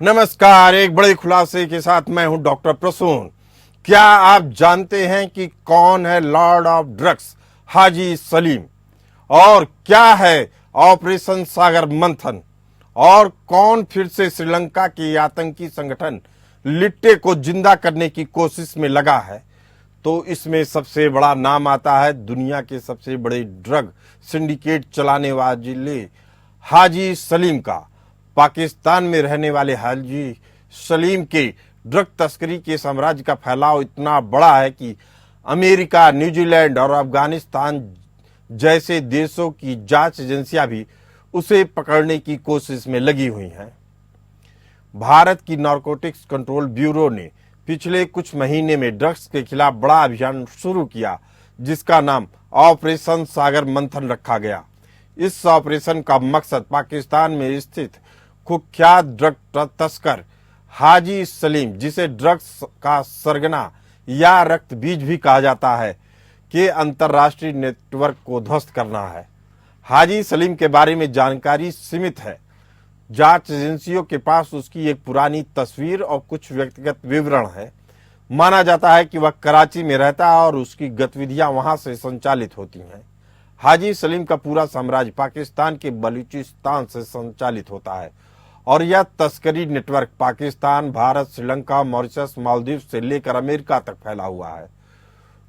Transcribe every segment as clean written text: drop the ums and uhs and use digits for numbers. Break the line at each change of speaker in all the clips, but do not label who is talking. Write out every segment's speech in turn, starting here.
नमस्कार। एक बड़े खुलासे के साथ मैं हूं डॉक्टर प्रसून। क्या आप जानते हैं कि कौन है लॉर्ड ऑफ ड्रग्स हाजी सलीम, और क्या है ऑपरेशन सागर मंथन, और कौन फिर से श्रीलंका के आतंकी संगठन लिट्टे को जिंदा करने की कोशिश में लगा है? तो इसमें सबसे बड़ा नाम आता है दुनिया के सबसे बड़े ड्रग सिंडिकेट चलाने वाले हाजी सलीम का। पाकिस्तान में रहने वाले हाजी सलीम के ड्रग तस्करी के साम्राज्य का फैलाव इतना बड़ा है कि अमेरिका, न्यूजीलैंड और अफगानिस्तान जैसे देशों की जांच एजेंसियां भी उसे पकड़ने की कोशिश में लगी हुई हैं। भारत की नारकोटिक्स कंट्रोल ब्यूरो ने पिछले कुछ महीने में ड्रग्स के खिलाफ बड़ा अभियान शुरू किया, जिसका नाम ऑपरेशन सागर मंथन रखा गया। इस ऑपरेशन का मकसद पाकिस्तान में स्थित कुख्यात ड्रग तस्कर हाजी सलीम, जिसे ड्रग्स का सरगना या रक्त बीज भी कहा जाता है, के अंतर्राष्ट्रीय नेटवर्क को ध्वस्त करना है। हाजी सलीम के बारे में जानकारी सीमित है। जांच एजेंसियों के पास उसकी एक पुरानी तस्वीर और कुछ व्यक्तिगत विवरण है। माना जाता है कि वह कराची में रहता है और उसकी गतिविधियां वहां से संचालित होती हैं। हाजी सलीम का पूरा साम्राज्य पाकिस्तान के बलूचिस्तान से संचालित होता है और यह तस्करी नेटवर्क पाकिस्तान, भारत, श्रीलंका, मॉरिशस, मालदीव से लेकर अमेरिका तक फैला हुआ है।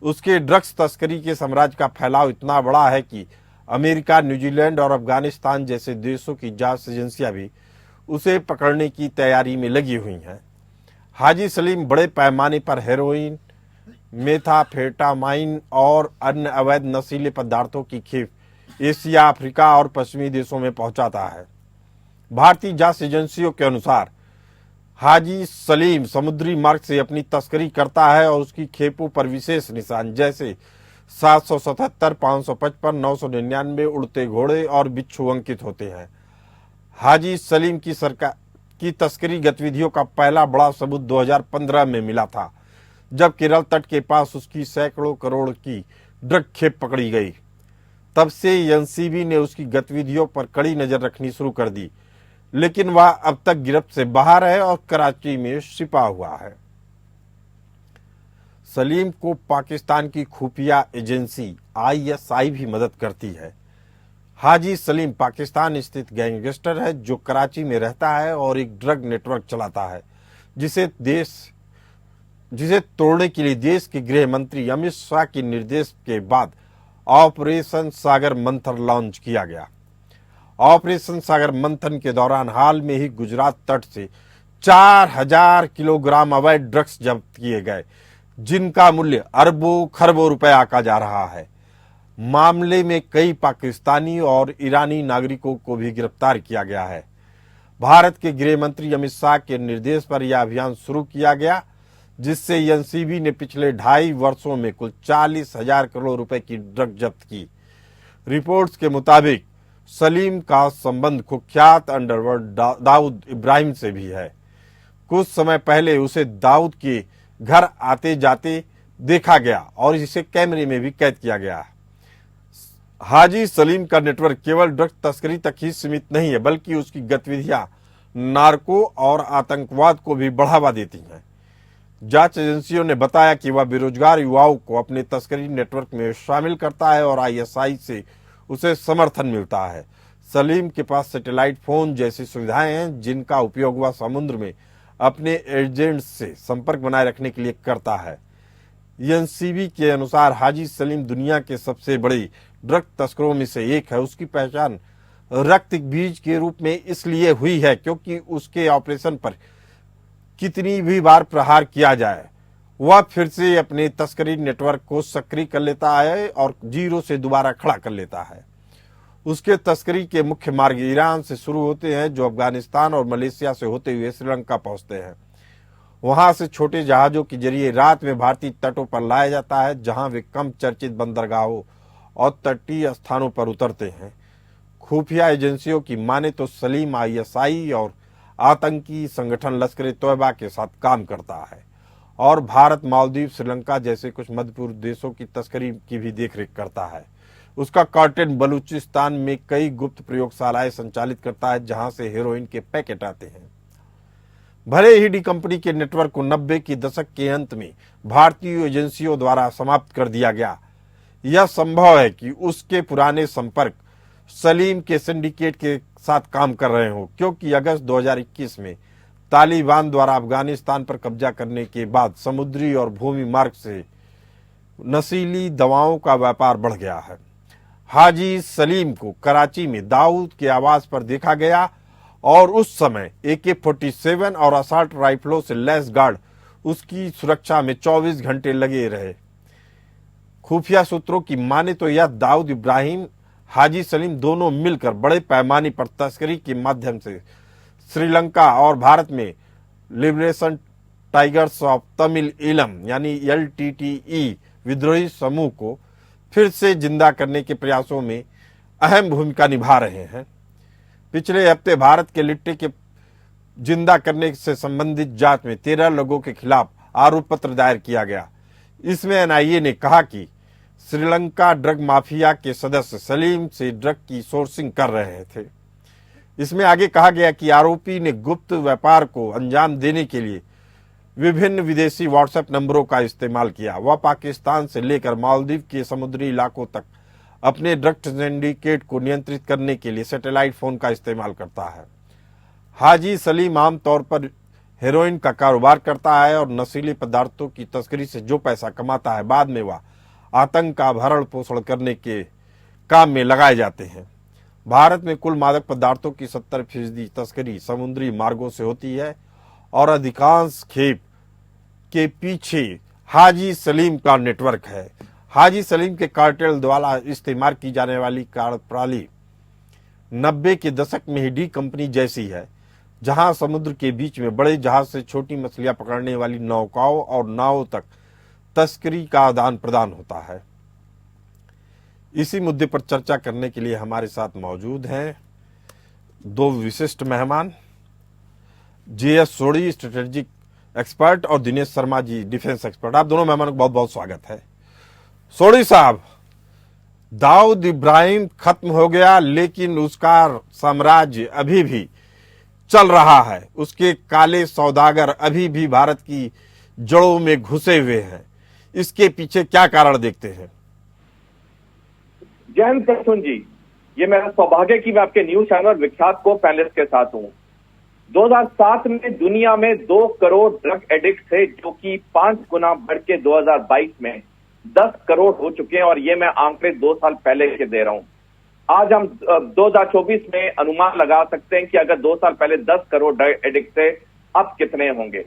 उसके ड्रग्स तस्करी के साम्राज्य का फैलाव इतना बड़ा है कि अमेरिका, न्यूजीलैंड और अफगानिस्तान जैसे देशों की जांच एजेंसियां भी उसे पकड़ने की तैयारी में लगी हुई हैं। हाजी सलीम बड़े पैमाने पर हेरोइन, मेथाफेटामाइन और अन्य अवैध नशीले पदार्थों की खेप एशिया, अफ्रीका और पश्चिमी देशों में पहुंचाता है। भारतीय जांच एजेंसियों के अनुसार हाजी सलीम समुद्री मार्ग से अपनी तस्करी करता है और उसकी खेपों पर विशेष निशान जैसे 777, 555, 999 उड़ते घोड़े और बिच्छू अंकित होते हैं। हाजी सलीम की तस्करी गतिविधियों का पहला बड़ा सबूत 2015 में मिला था, जब केरल तट के पास उसकी सैकड़ों करोड़ की ड्रग खेप पकड़ी गई। तब से एनसीबी ने उसकी गतिविधियों पर कड़ी नजर रखनी शुरू कर दी, लेकिन वह अब तक गिरफ्त से बाहर है और कराची में छिपा हुआ है। सलीम को पाकिस्तान की खुफिया एजेंसी आईएसआई भी मदद करती है। हाजी सलीम पाकिस्तान स्थित गैंगस्टर है जो कराची में रहता है और एक ड्रग नेटवर्क चलाता है, जिसे तोड़ने के लिए देश के गृह मंत्री अमित शाह के निर्देश के बाद ऑपरेशन सागर मंथन लॉन्च किया गया। ऑपरेशन सागर मंथन के दौरान हाल में ही गुजरात तट से 4000 किलोग्राम अवैध ड्रग्स जब्त किए गए, जिनका मूल्य अरबों खरबों रुपए आका जा रहा है। मामले में कई पाकिस्तानी और ईरानी नागरिकों को भी गिरफ्तार किया गया है। भारत के गृह मंत्री अमित शाह के निर्देश पर यह अभियान शुरू किया गया, जिससे एनसीबी ने पिछले 2.5 वर्षों में कुल 40,000 करोड़ रुपए की ड्रग जब्त की। रिपोर्ट्स के मुताबिक सलीम का संबंध कुख्यात अंडरवर्ल्ड दाऊद इब्राहिम से भी है। कुछ समय पहले उसे दाऊद के घर आते जाते देखा गया और इसे कैमरे में भी कैद किया गया। हाजी सलीम का नेटवर्क केवल ड्रग तस्करी तक ही सीमित नहीं है, बल्कि उसकी गतिविधियां नार्को और आतंकवाद को भी बढ़ावा देती हैं। जांच एजेंसियों ने बताया कि वह बेरोजगार युवाओं को अपने तस्करी नेटवर्क में शामिल करता है और आईएसआई से उसे समर्थन मिलता है। सलीम के पास सैटेलाइट फोन जैसी सुविधाएं हैं, जिनका उपयोग वह समुद्र में अपने एजेंट्स से संपर्क बनाए रखने के लिए करता है। एनसीबी के अनुसार हाजी सलीम दुनिया के सबसे बड़े ड्रग तस्करों में से एक है। उसकी पहचान रक्त बीज के रूप में इसलिए हुई है क्योंकि उसके ऑपरेशन पर कितनी भी बार प्रहार किया जाए, वह फिर से अपने तस्करी नेटवर्क को सक्रिय कर लेता है और जीरो से दोबारा खड़ा कर लेता है। उसके तस्करी के मुख्य मार्ग ईरान से शुरू होते हैं, जो अफगानिस्तान और मलेशिया से होते हुए श्रीलंका पहुंचते हैं। वहां से छोटे जहाजों के जरिए रात में भारतीय तटों पर लाया जाता है, जहां वे कम चर्चित बंदरगाहों और तटीय स्थानों पर उतरते हैं। खुफिया एजेंसियों की माने तो सलीम आईएसआई और आतंकी संगठन लश्कर ए तोयबा के साथ काम करता है और भारत, मालदीव, श्रीलंका जैसे कुछ मध्य पूर्व देशों की तस्करी की भी देखरेख करता है। उसका कार्टेल बलूचिस्तान में कई गुप्त प्रयोगशालाएं संचालित करता है, जहां से हेरोइन के पैकेट आते हैं। भले ही डी कंपनी के नेटवर्क को 90 के दशक के अंत में भारतीय एजेंसियों द्वारा समाप्त कर दिया गया, यह संभव है कि उसके पुराने संपर्क सलीम के सिंडिकेट के साथ काम कर रहे हों, क्योंकि अगस्त 2021 में तालिबान द्वारा अफगानिस्तान पर कब्जा करने के बाद समुद्री और भूमि मार्ग से नशीली दवाओं का व्यापार बढ़ गया है। हाजी सलीम को कराची में दाऊद के आवास पर देखा गया और उस समय AK-47 और असॉल्ट राइफलों से लैस गार्ड उसकी सुरक्षा में 24 घंटे लगे रहे। खुफिया सूत्रों की माने तो यह दाऊद इब्राहिम, हाजी सलीम दोनों मिलकर बड़े पैमाने पर तस्करी के माध्यम से श्रीलंका और भारत में लिबरेशन टाइगर्स ऑफ तमिल इलम यानी LTTE विद्रोही समूह को फिर से जिंदा करने के प्रयासों में अहम भूमिका निभा रहे हैं। पिछले हफ्ते भारत के लिट्टे के जिंदा करने से संबंधित जांच में 13 लोगों के खिलाफ आरोप पत्र दायर किया गया। इसमें NIA ने कहा कि श्रीलंका ड्रग माफिया के सदस्य सलीम से ड्रग की सोर्सिंग कर रहे थे। इसमें आगे कहा गया कि आरोपी ने गुप्त व्यापार को अंजाम देने के लिए विभिन्न विदेशी व्हाट्सएप नंबरों का इस्तेमाल किया। वह पाकिस्तान से लेकर मालदीव के समुद्री इलाकों तक अपने ड्रग सिंडिकेट को नियंत्रित करने के लिए सैटेलाइट फोन का इस्तेमाल करता है। हाजी सलीम आमतौर पर हेरोइन का कारोबार करता है और नशीले पदार्थों की तस्करी से जो पैसा कमाता है, बाद में वह आतंक का भरण पोषण करने के काम में लगाए जाते हैं। भारत में कुल मादक पदार्थों की 70% तस्करी समुद्री मार्गों से होती है और अधिकांश खेप के पीछे हाजी सलीम का नेटवर्क है। हाजी सलीम के कार्टेल द्वारा इस्तेमाल की जाने वाली कार्यप्रणाली 90 के दशक में ही डी कंपनी जैसी है, जहां समुद्र के बीच में बड़े जहाज से छोटी मछलियां पकड़ने वाली नौकाओं और नावों तक तस्करी का आदान प्रदान होता है। इसी मुद्दे पर चर्चा करने के लिए हमारे साथ मौजूद हैं दो विशिष्ट मेहमान, JS सोढ़ी स्ट्रेटेजिक एक्सपर्ट और दिनेश शर्मा जी डिफेंस एक्सपर्ट। आप दोनों मेहमानों का बहुत बहुत स्वागत है। सोढ़ी साहब, दाऊद इब्राहिम खत्म हो गया लेकिन उसका साम्राज्य अभी भी चल रहा है। उसके काले सौदागर अभी भी भारत की जड़ों में घुसे हुए हैं। इसके पीछे क्या कारण देखते हैं?
जय हिंद प्रसून जी, ये मेरा सौभाग्य कि मैं आपके न्यूज चैनल विख्यात को पैनलिस्ट के साथ हूं। 2007 में दुनिया में 2 करोड़ ड्रग एडिक्ट थे, जो कि 5 गुना बढ़ के 2022 में 10 करोड़ हो चुके हैं। और ये मैं आंकड़े 2 साल पहले के दे रहा हूं। आज हम 2024 में अनुमान लगा सकते हैं कि अगर 2 साल पहले 10 करोड़ ड्रग एडिक्ट थे, अब कितने होंगे।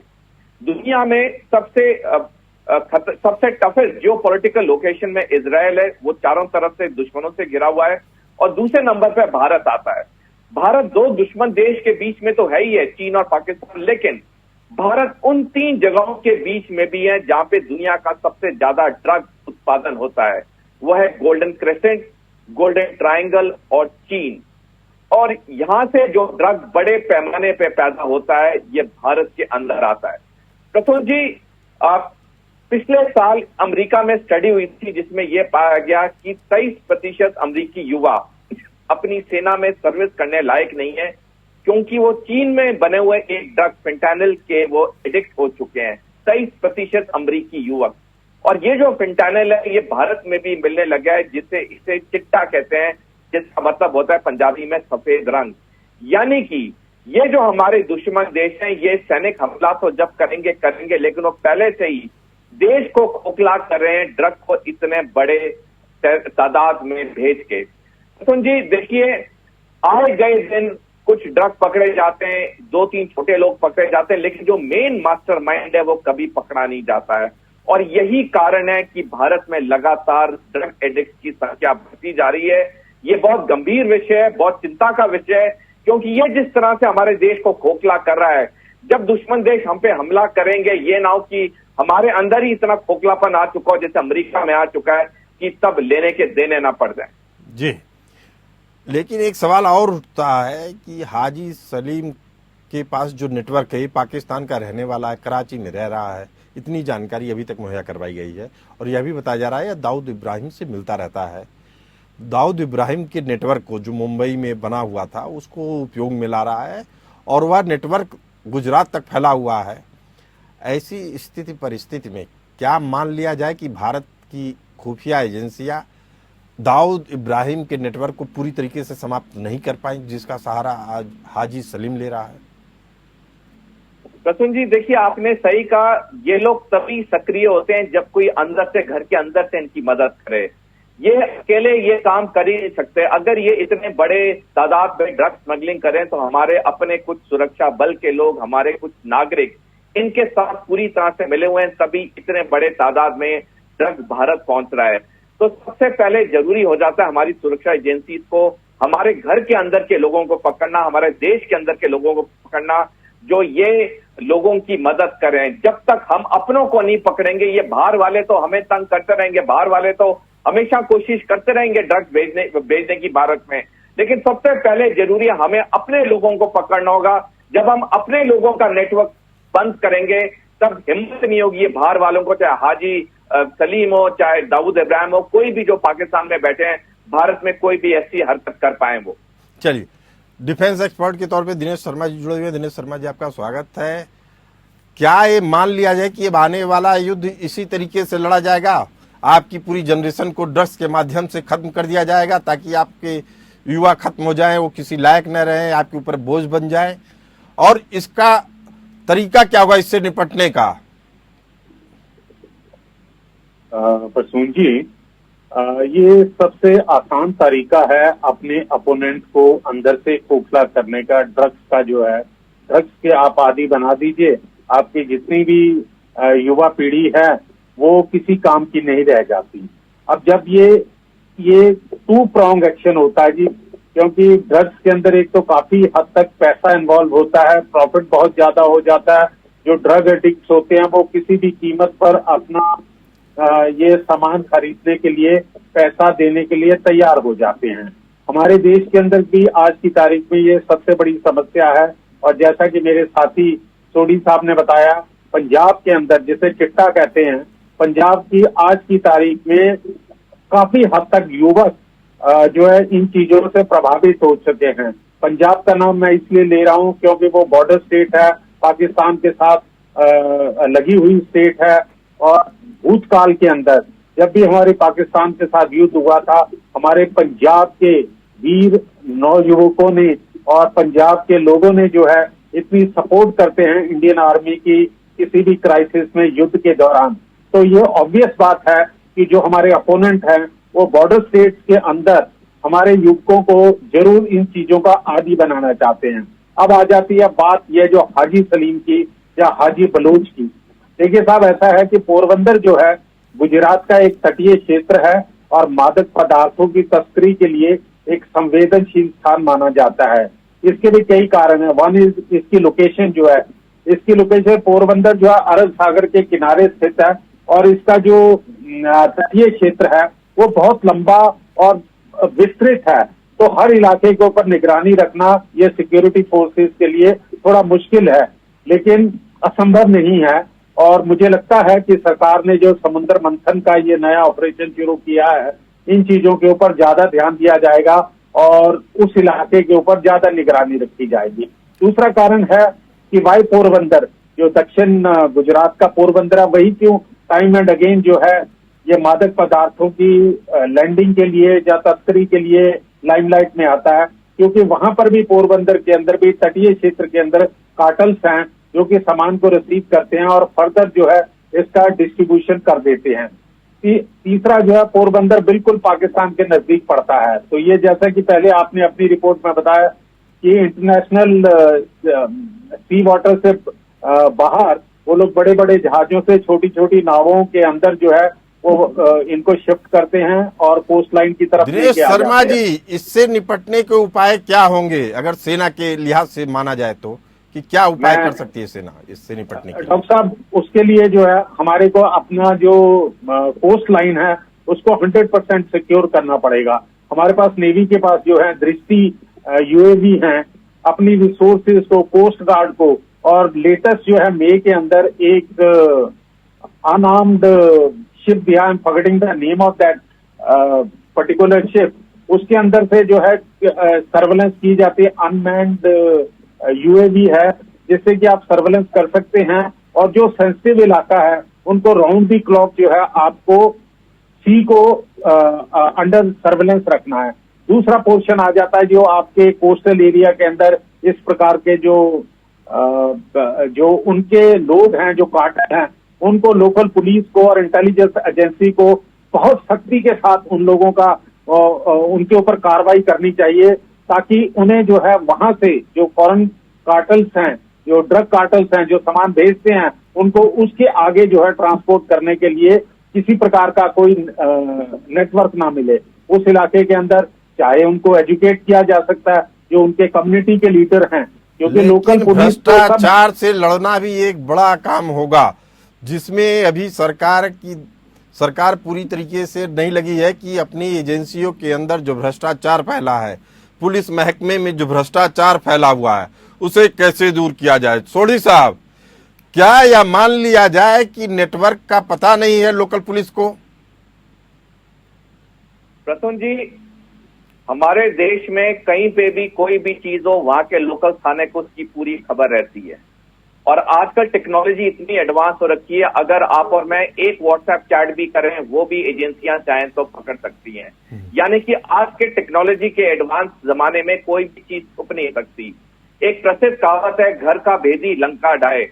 दुनिया में सबसे टफेस्ट जियो पॉलिटिकल लोकेशन में इजराइल है, वो चारों तरफ से दुश्मनों से घिरा हुआ है। और दूसरे नंबर पर भारत आता है। भारत 2 दुश्मन देश के बीच में तो है ही है, चीन और पाकिस्तान, लेकिन भारत उन 3 जगहों के बीच में भी है जहां पे दुनिया का सबसे ज्यादा ड्रग उत्पादन होता है। वह है गोल्डन क्रेसेंट, गोल्डन ट्रायंगल और चीन। और यहां से जो ड्रग बड़े पैमाने पे पैदा होता है, ये भारत के अंदर आता है। प्रसून जी, पिछले साल अमेरिका में स्टडी हुई थी जिसमें यह पाया गया कि 23% अमेरिकी युवा अपनी सेना में सर्विस करने लायक नहीं है, क्योंकि वो चीन में बने हुए एक ड्रग फेंटानिल के वो एडिक्ट हो चुके हैं। 23% अमेरिकी युवक। और ये जो फेंटानिल है, ये भारत में भी मिलने लगा है, इसे चिट्टा कहते हैं, जिसका मतलब होता है पंजाबी में सफेद रंग। यानी कि ये जो हमारे दुश्मन देश हैं, ये सैनिक हमला तो जब करेंगे, लेकिन वो पहले से ही देश को खोखला कर रहे हैं ड्रग को इतने बड़े तादाद में भेज के। सुन जी, देखिए, आए गए दिन कुछ ड्रग पकड़े जाते हैं, 2-3 छोटे लोग पकड़े जाते हैं, लेकिन जो मेन मास्टरमाइंड है वो कभी पकड़ा नहीं जाता है। और यही कारण है कि भारत में लगातार ड्रग एडिक्ट की संख्या बढ़ती जा रही है। ये बहुत गंभीर विषय है, बहुत चिंता का विषय है, क्योंकि ये जिस तरह से हमारे देश को खोखला कर रहा है, जब दुश्मन देश हम पे हमला करेंगे, ये ना हो कि हमारे अंदर ही इतना खोखलापन आ चुका हो जैसे अमेरिका में आ चुका है कि तब लेने के देने ना पड़ जाए।
जी, लेकिन एक सवाल और उठता है कि हाजी सलीम के पास जो नेटवर्क है, पाकिस्तान का रहने वाला है, कराची में रह रहा है, इतनी जानकारी अभी तक मुहैया करवाई गई है। और यह भी बताया जा रहा है दाऊद इब्राहिम से मिलता रहता है। दाऊद इब्राहिम के नेटवर्क को जो मुंबई में बना हुआ था, उसको उपयोग में ला रहा है। और वह नेटवर्क गुजरात तक फैला हुआ है। ऐसी स्थिति परिस्थिति में क्या मान लिया जाए कि भारत की खुफिया एजेंसियां दाऊद इब्राहिम के नेटवर्क को पूरी तरीके से समाप्त नहीं कर पाई, जिसका सहारा आज हाजी सलीम ले रहा है?
प्रसून जी, देखिए आपने सही कहा, ये लोग तभी सक्रिय होते हैं जब कोई अंदर से, घर के अंदर से इनकी मदद करे। ये अकेले ये काम कर ही नहीं सकते। अगर ये इतने बड़े तादाद में ड्रग्स स्मगलिंग करें तो हमारे अपने कुछ सुरक्षा बल के लोग, हमारे कुछ नागरिक इनके साथ पूरी तरह से मिले हुए हैं, तभी इतने बड़े तादाद में ड्रग्स भारत पहुंच रहा है। तो सबसे पहले जरूरी हो जाता है हमारी सुरक्षा एजेंसी को हमारे घर के अंदर के लोगों को पकड़ना, हमारे देश के अंदर के लोगों को पकड़ना जो ये लोगों की मदद करें। जब तक हम अपनों को नहीं पकड़ेंगे, ये बाहर वाले तो हमें तंग करते रहेंगे, बाहर वाले तो हमेशा कोशिश करते रहेंगे ड्रग्स भेजने की भारत में। लेकिन सबसे पहले जरूरी है हमें अपने लोगों को पकड़ना होगा। जब हम अपने लोगों का नेटवर्क बंद करेंगे तब हिम्मत नहीं होगी ये बाहर वालों को, चाहे हाजी सलीम हो, चाहे दाऊद इब्राहिम हो, कोई भी जो पाकिस्तान में बैठे हैं, भारत में कोई भी ऐसी हरकत कर पाए वो।
चलिए, डिफेंस एक्सपर्ट के तौर पे दिनेश शर्मा जी जुड़े हुए। दिनेश शर्मा जी, आपका स्वागत है। क्या ये मान लिया जाए कि ये आने वाला युद्ध इसी तरीके से लड़ा जाएगा, आपकी पूरी जनरेशन को ड्रग्स के माध्यम से खत्म कर दिया जाएगा ताकि आपके युवा खत्म हो जाएं, वो किसी लायक न रहें, आपके ऊपर बोझ बन जाए? और इसका तरीका क्या होगा इससे निपटने का?
प्रसून जी, ये सबसे आसान तरीका है अपने अपोनेंट को अंदर से खोखला करने का। ड्रग्स का जो है, ड्रग्स के आप आदी बना दीजिए, आपकी जितनी भी युवा पीढ़ी है वो किसी काम की नहीं रह जाती। अब जब ये टू प्रॉन्ग एक्शन होता है जी, क्योंकि ड्रग्स के अंदर एक तो काफी हद तक पैसा इन्वॉल्व होता है, प्रॉफिट बहुत ज्यादा हो जाता है। जो ड्रग एडिक्ट्स होते हैं वो किसी भी कीमत पर अपना ये सामान खरीदने के लिए, पैसा देने के लिए तैयार हो जाते हैं। हमारे देश के अंदर भी आज की तारीख में ये सबसे बड़ी समस्या है। और जैसा कि मेरे साथी सोडी साहब ने बताया, पंजाब के अंदर जिसे चिट्टा कहते हैं, पंजाब की आज की तारीख में काफी हद तक युवक जो है इन चीजों से प्रभावित हो चुके हैं। पंजाब का नाम मैं इसलिए ले रहा हूं क्योंकि वो बॉर्डर स्टेट है, पाकिस्तान के साथ लगी हुई स्टेट है। और भूतकाल के अंदर जब भी हमारे पाकिस्तान के साथ युद्ध हुआ था, हमारे पंजाब के वीर नौयुवकों ने और पंजाब के लोगों ने जो है इतनी सपोर्ट करते हैं इंडियन आर्मी की किसी भी क्राइसिस में, युद्ध के दौरान। तो ये ऑब्वियस बात है कि जो हमारे अपोनेंट हैं वो बॉर्डर स्टेट्स के अंदर हमारे युवकों को जरूर इन चीजों का आदी बनाना चाहते हैं। अब आ जाती है बात यह जो हाजी सलीम की या हाजी बलूच की। देखिए साहब, ऐसा है कि पोरबंदर जो है गुजरात का एक तटीय क्षेत्र है और मादक पदार्थों की तस्करी के लिए एक संवेदनशील स्थान माना जाता है। इसके भी कई कारण है। वन इज इसकी लोकेशन जो है, इसकी लोकेशन पोरबंदर जो है अरब सागर के किनारे स्थित है और इसका जो तटीय क्षेत्र है वो बहुत लंबा और विस्तृत है। तो हर इलाके के ऊपर निगरानी रखना ये सिक्योरिटी फोर्सेस के लिए थोड़ा मुश्किल है, लेकिन असंभव नहीं है। और मुझे लगता है कि सरकार ने जो समुद्र मंथन का ये नया ऑपरेशन शुरू किया है, इन चीजों के ऊपर ज्यादा ध्यान दिया जाएगा और उस इलाके के ऊपर ज्यादा निगरानी रखी जाएगी। दूसरा कारण है कि वाई पोरबंदर, जो दक्षिण गुजरात का पोरबंदर है, वही क्यों टाइम एंड अगेन जो है ये मादक पदार्थों की लैंडिंग के लिए या तस्करी के लिए लाइमलाइट में आता है, क्योंकि वहां पर भी पोरबंदर के अंदर भी तटीय क्षेत्र के अंदर कार्टल्स हैं जो कि सामान को रिसीव करते हैं और फर्दर जो है इसका डिस्ट्रीब्यूशन कर देते हैं। तीसरा जो है, पोरबंदर बिल्कुल पाकिस्तान के नजदीक पड़ता है। तो ये जैसा कि पहले आपने अपनी रिपोर्ट में बताया कि इंटरनेशनल सी वाटर से बाहर वो लोग बड़े बड़े जहाजों से छोटी छोटी नावों के अंदर जो है वो इनको शिफ्ट करते हैं और कोस्ट लाइन की तरफ।
दिनेश शर्मा जी, इससे निपटने के उपाय क्या होंगे अगर सेना के लिहाज से माना जाए तो, कि क्या उपाय कर सकती है सेना इससे निपटने के लिए?
डॉक्टर साहब, उसके लिए जो है हमारे को अपना जो कोस्ट लाइन है उसको 100% सिक्योर करना पड़ेगा। हमारे पास नेवी के पास जो है दृष्टि यूएवी हैं, अपनी रिसोर्सेज को, कोस्ट गार्ड को, और लेटेस्ट जो है मई के अंदर एक अनआर्म्ड शिप दिया, I am forgetting the name of that particular ship, उसके अंदर से जो है सर्वेलेंस की जाती है। अनमैन्ड यूएवी है जिससे कि आप सर्वेलेंस कर सकते हैं, और जो सेंसिटिव इलाका है उनको राउंड दी क्लॉक जो है आपको सी को अंडर सर्वेलेंस रखना है। दूसरा पोर्शन आ जाता है जो आपके कोस्टल एरिया के अंदर इस प्रकार के जो उनके लोग हैं, जो कार्टेल हैं, उनको लोकल पुलिस को और इंटेलिजेंस एजेंसी को बहुत सख्ती के साथ उन लोगों का उनके ऊपर कार्रवाई करनी चाहिए, ताकि उन्हें जो है वहां से जो फॉरेन कार्टल्स हैं, जो ड्रग कार्टल्स हैं, जो सामान भेजते हैं, उनको उसके आगे जो है ट्रांसपोर्ट करने के लिए किसी प्रकार का कोई नेटवर्क ना मिले उस इलाके के अंदर। चाहे उनको एजुकेट किया जा सकता है, जो उनके कम्युनिटी के लीडर हैं, क्योंकि लोकल पुलिस
भ्रष्टाचार से लड़ना भी एक बड़ा काम होगा, जिसमें अभी सरकार पूरी तरीके से नहीं लगी है कि अपनी एजेंसियों के अंदर जो भ्रष्टाचार फैला है, पुलिस महकमे में जो भ्रष्टाचार फैला हुआ है, उसे कैसे दूर किया जाए। सोढ़ी साहब, क्या यह मान लिया जाए कि नेटवर्क का पता नहीं है लोकल पुलिस को?
प्रसून जी, हमारे देश में कहीं पे भी कोई भी चीज हो, वहां के लोकल थाने को उसकी पूरी खबर रहती है। और आजकल टेक्नोलॉजी इतनी एडवांस हो रखी है, अगर आप और मैं एक व्हाट्सएप चैट भी करें, वो भी एजेंसियां चाहें तो पकड़ सकती हैं। यानी कि आज के टेक्नोलॉजी के एडवांस जमाने में कोई भी चीज छुप नहीं सकती। एक प्रसिद्ध कहावत है, घर का भेदी लंका ढाए।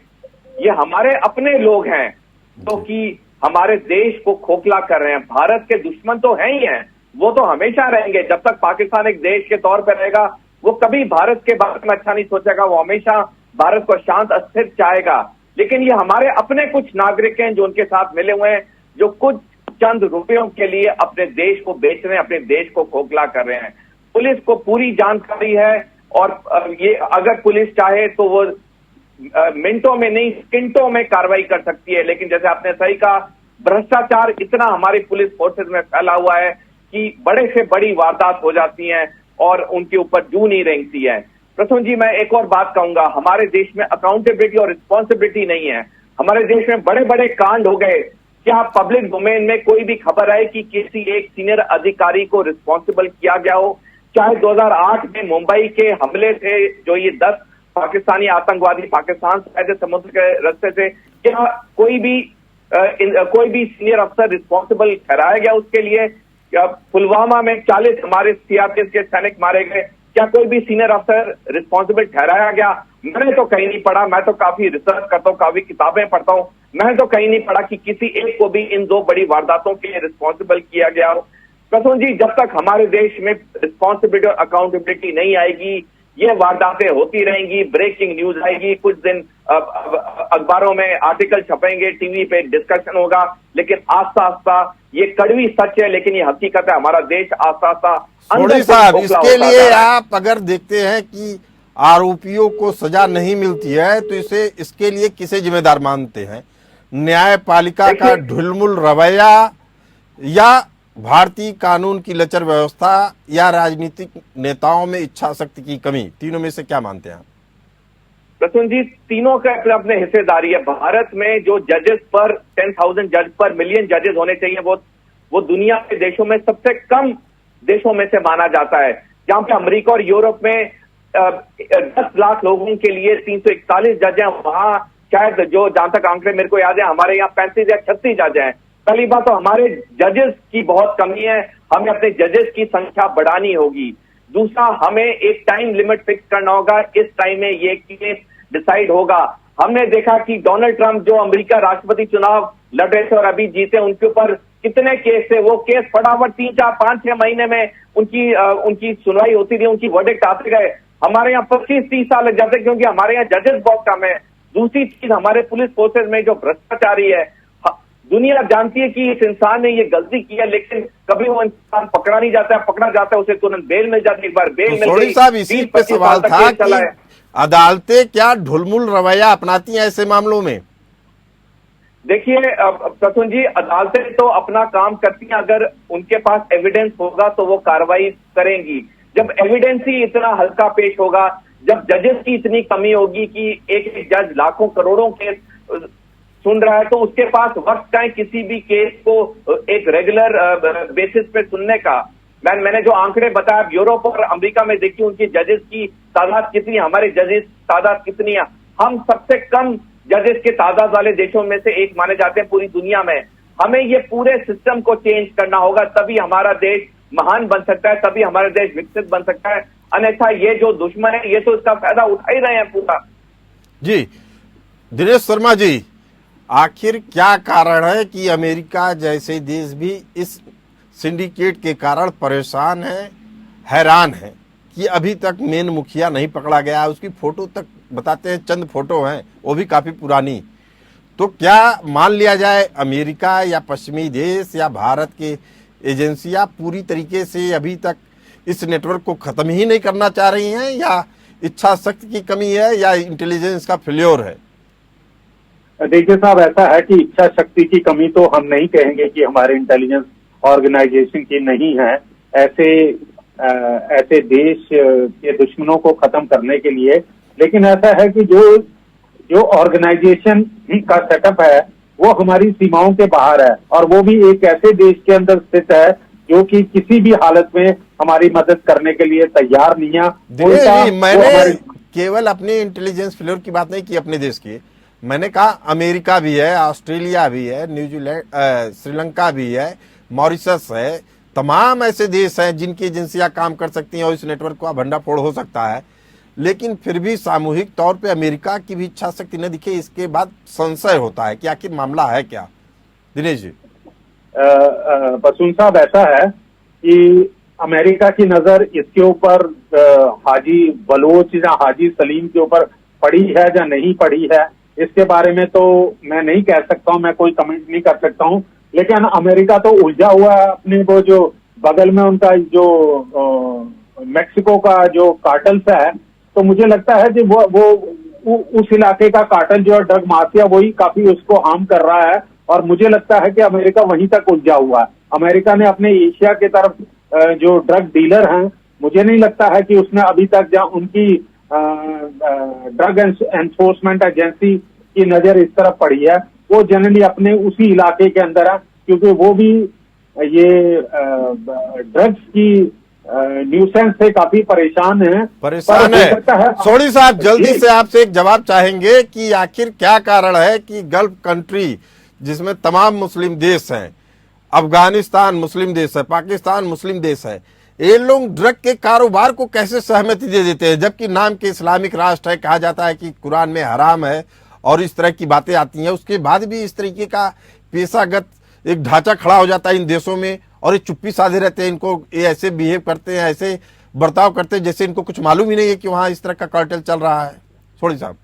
ये हमारे अपने लोग हैं तो कि हमारे देश को खोखला कर रहे हैं। भारत के दुश्मन तो हैं ही हैं, वो तो हमेशा रहेंगे। जब तक पाकिस्तान एक देश के तौर पर रहेगा, वो कभी भारत के बारे में अच्छा नहीं सोचेगा, वो हमेशा भारत को शांत अस्थिर चाहेगा। लेकिन ये हमारे अपने कुछ नागरिक हैं जो उनके साथ मिले हुए हैं, जो कुछ चंद रुपयों के लिए अपने देश को बेच रहे हैं, अपने देश को खोखला कर रहे हैं। पुलिस को पूरी जानकारी है, और ये अगर पुलिस चाहे तो वो मिनटों में नहीं, सेकंडों में कार्रवाई कर सकती है। लेकिन जैसे आपने सही कहा, भ्रष्टाचार इतना हमारी पुलिस फोर्सेज में फैला हुआ है कि बड़े से बड़ी वारदात हो जाती हैं और उनके ऊपर जू नहीं रेंगती है। प्रसून जी, मैं एक और बात कहूंगा, हमारे देश में अकाउंटेबिलिटी और रिस्पॉन्सिबिलिटी नहीं है। हमारे देश में बड़े बड़े कांड हो गए, क्या पब्लिक डोमेन में कोई भी खबर है कि किसी एक सीनियर अधिकारी को रिस्पॉन्सिबल किया गया हो? चाहे 2008 में मुंबई के हमले थे, जो ये 10 पाकिस्तानी आतंकवादी पाकिस्तान से आए थे समुद्र के रास्ते से, क्या कोई भी सीनियर अफसर रिस्पॉन्सिबल ठहराया गया उसके लिए? क्या पुलवामा में 40 हमारे सीआरपीएफ के सैनिक मारे गए, क्या कोई भी सीनियर अफसर रिस्पॉन्सिबल ठहराया गया? मैंने तो कहीं नहीं पढ़ा। मैं तो काफी रिसर्च करता हूँ, काफी किताबें पढ़ता हूँ, मैंने तो कहीं नहीं पढ़ा कि किसी एक को भी इन 2 बड़ी वारदातों के लिए रिस्पॉन्सिबल किया गया हो। प्रसून जी, जब तक हमारे देश में रिस्पॉन्सिबिलिटी और अकाउंटेबिलिटी नहीं आएगी, ये वारदातें होती रहेंगी, ब्रेकिंग न्यूज आएगी, कुछ दिन अखबारों में आर्टिकल छपेंगे, टीवी पे डिस्कशन होगा, लेकिन आस्ता आस्ता ये कड़वी सच है, लेकिन ये हकीकत है, हमारा देश आस्ता आस्ता
सोढ़ी साहब, इसके लिए आप अगर देखते हैं कि आरोपियों को सजा नहीं मिलती है, तो इसके लिए किसे जिम्मेदार मानते हैं? न्यायपालिका का ढुलमुल रवैया, या भारतीय कानून की लचर व्यवस्था, या राजनीतिक नेताओं में इच्छा शक्ति की कमी? तीनों में से क्या मानते हैं?
प्रसून जी, तीनों का अपने हिस्सेदारी है। भारत में जो जजेस पर 10,000 जज पर मिलियन जजेस होने चाहिए, वो दुनिया के देशों में सबसे कम देशों में से माना जाता है। जहां पे अमेरिका और यूरोप में 10 लाख लोगों के लिए 341 जज हैं, वहां शायद जो जहां तक आंकड़े मेरे को याद है, हमारे यहाँ 35 या 36 जज हैं। पहली बात तो हमारे जजेस की बहुत कमी है, हमें अपने जजेस की संख्या बढ़ानी होगी। दूसरा, हमें एक टाइम लिमिट फिक्स करना होगा, इस टाइम में ये केस डिसाइड होगा। हमने देखा कि डोनाल्ड ट्रंप जो अमेरिका राष्ट्रपति चुनाव लड़ रहे थे और अभी जीते, उनके ऊपर कितने केस थे, वो केस फटाफट 3, 4, 5, 6 महीने में उनकी सुनवाई होती थी, उनकी वर्डिक्ट आते गए। हमारे यहाँ 25-30 साल लग जाते, क्योंकि हमारे यहाँ जजेस बहुत कम है। दूसरी चीज, हमारे पुलिस फोर्सेज में जो भ्रष्टाचारी है, दुनिया जानती है कि इस इंसान ने ये गलती की है, लेकिन कभी वो इंसान पकड़ा नहीं जाता है, पकड़ा जाता है उसे तुरंत बेल मिल जाती है। एक बार बेल मिल गई,
साहब, इसी पे सवाल था कि अदालतें क्या ढुलमुल रवैया अपनाती हैं ऐसे मामलों में?
देखिए प्रसून जी, अदालतें तो अपना काम करती हैं, अगर उनके पास एविडेंस होगा तो वो कार्रवाई करेंगी। जब एविडेंस ही इतना हल्का पेश होगा, जब जजेस की इतनी कमी होगी कि एक जज लाखों करोड़ों केस सुन रहा है, तो उसके पास वक्त का है किसी भी केस को एक रेगुलर बेसिस पे सुनने का। मैंने जो आंकड़े बताया, यूरोप और अमेरिका में देखिए उनकी जजेस की तादाद कितनी, हमारे जजेस तादाद कितनी है। हम सबसे कम जजेस के तादाद वाले देशों में से एक माने जाते हैं पूरी दुनिया में। हमें ये पूरे सिस्टम को चेंज करना होगा, तभी हमारा देश महान बन सकता है, तभी हमारा देश विकसित बन सकता है। अन्यथा ये जो दुश्मन है ये तो इसका फायदा उठा ही रहे हैं पूरा।
जी दिनेश शर्मा जी, आखिर क्या कारण है कि अमेरिका जैसे देश भी इस सिंडिकेट के कारण परेशान है, हैरान है कि अभी तक मेन मुखिया नहीं पकड़ा गया? उसकी फोटो तक बताते हैं, चंद फोटो हैं, वो भी काफी पुरानी। तो क्या मान लिया जाए अमेरिका या पश्चिमी देश या भारत के एजेंसियां पूरी तरीके से अभी तक इस नेटवर्क को खत्म ही नहीं करना चाह रही हैं, या इच्छा शक्ति की कमी है, या इंटेलिजेंस का फेल्योर है?
देखिए साहब, ऐसा है कि इच्छा शक्ति की कमी तो हम नहीं कहेंगे कि हमारे इंटेलिजेंस ऑर्गेनाइजेशन की नहीं है। ऐसे देश के दुश्मनों को खत्म करने के लिए, लेकिन ऐसा है कि जो ऑर्गेनाइजेशन का सेटअप है वो हमारी सीमाओं के बाहर है, और वो भी एक ऐसे देश के अंदर स्थित है जो कि किसी भी हालत में हमारी मदद करने के लिए तैयार नहीं है।
मैंने केवल अपने इंटेलिजेंस फेल्योर की बात नहीं की अपने देश की, मैंने कहा अमेरिका भी है, ऑस्ट्रेलिया भी है, न्यूजीलैंड, श्रीलंका भी है, मॉरिशस है, तमाम ऐसे देश हैं जिनकी एजेंसियां काम कर सकती हैं और इस नेटवर्क का भंडाफोड़ हो सकता है। लेकिन फिर भी सामूहिक तौर पे अमेरिका की भी इच्छा शक्ति न दिखे, इसके बाद संशय होता है कि आखिर मामला है क्या? दिनेश जी।
बसून साहब, ऐसा है कि अमेरिका की नजर इसके ऊपर हाजी बलोच या हाजी सलीम के ऊपर पड़ी है या नहीं पड़ी है, इसके बारे में तो मैं नहीं कह सकता हूं, मैं कोई कमेंट नहीं कर सकता हूं। लेकिन अमेरिका तो उलझा हुआ है अपने वो जो बगल में उनका जो मेक्सिको का जो कार्टल्स है, तो मुझे लगता है कि वो उस इलाके का कार्टल जो है ड्रग माफिया, वही काफी उसको हार्म कर रहा है, और मुझे लगता है कि अमेरिका वहीं तक उलझा हुआ है। अमेरिका ने अपने एशिया के तरफ जो ड्रग डीलर हैं, मुझे नहीं लगता है कि उसने अभी तक जहाँ उनकी ड्रग एनफोर्समेंट एजेंसी की नजर इस तरफ पड़ी है, वो जनरली अपने उसी इलाके के अंदर है, क्योंकि वो भी ये ड्रग्स की न्यूसेंस से काफी परेशान है।
सोनी साहब, जल्दी से आपसे एक जवाब चाहेंगे कि आखिर क्या कारण है कि गल्फ कंट्री जिसमें तमाम मुस्लिम देश हैं, अफगानिस्तान मुस्लिम देश है, पाकिस्तान मुस्लिम देश है, ये लोग ड्रग के कारोबार को कैसे सहमति दे देते हैं? जबकि नाम के इस्लामिक राष्ट्र है, कहा जाता है कि कुरान में हराम है और इस तरह की बातें आती हैं, उसके बाद भी इस तरीके का पेशागत एक ढांचा खड़ा हो जाता है इन देशों में, और ये चुप्पी साधे रहते हैं, इनको ये ऐसे बिहेव करते हैं, ऐसे बर्ताव करते हैं जैसे इनको कुछ मालूम ही नहीं है कि वहां इस तरह का कार्टेल चल रहा है। सोनी साहब।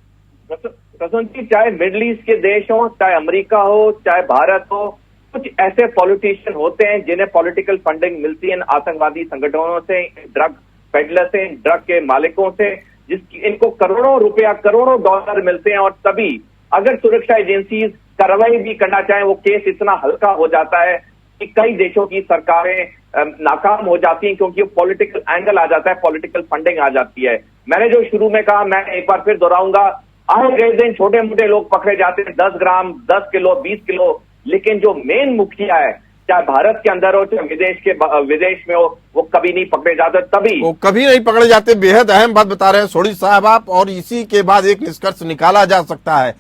प्रसून जी, चाहे मिडिल ईस्ट के देश हो, चाहे अमेरिका हो, चाहे भारत हो, कुछ ऐसे पॉलिटिशियन होते हैं जिन्हें पॉलिटिकल फंडिंग मिलती है आतंकवादी संगठनों से, ड्रग पेडलर से, ड्रग के मालिकों से, जिसकी इनको करोड़ों रुपया, करोड़ों डॉलर मिलते हैं, और तभी अगर सुरक्षा एजेंसी कार्रवाई भी करना चाहे, वो केस इतना हल्का हो जाता है कि कई देशों की सरकारें नाकाम हो जाती हैं, क्योंकि पॉलिटिकल एंगल आ जाता है, पॉलिटिकल फंडिंग आ जाती है। मैंने जो शुरू में कहा, मैं एक बार फिर दोहराऊंगा, आए गए दिन छोटे मोटे लोग पकड़े जाते हैं, 10 ग्राम, 10 किलो, 20 किलो, लेकिन जो मेन मुखिया है, चाहे भारत के अंदर हो चाहे विदेश में हो, वो कभी नहीं पकड़े जाते। तभी
वो कभी नहीं पकड़े जाते। बेहद अहम बात बता रहे हैं सोनी साहब आप, और इसी के बाद एक निष्कर्ष निकाला जा सकता है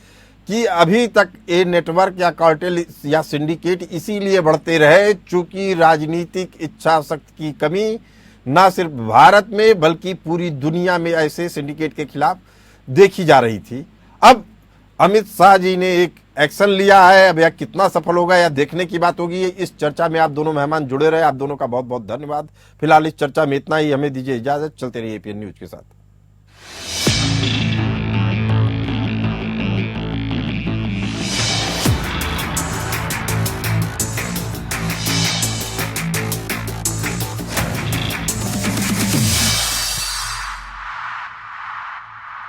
कि अभी तक ये नेटवर्क या कार्टेल या सिंडिकेट इसीलिए बढ़ते रहे चूंकि राजनीतिक इच्छा शक्ति की कमी न सिर्फ भारत में बल्कि पूरी दुनिया में ऐसे सिंडिकेट के खिलाफ देखी जा रही थी। अब अमित शाह जी ने एक एक्शन लिया है, अब यह कितना सफल होगा या देखने की बात होगी। इस चर्चा में आप दोनों मेहमान जुड़े रहे, आप दोनों का बहुत बहुत धन्यवाद। फिलहाल इस चर्चा में इतना ही, हमें दीजिए इजाजत, चलते रहिए एपीएन न्यूज के साथ।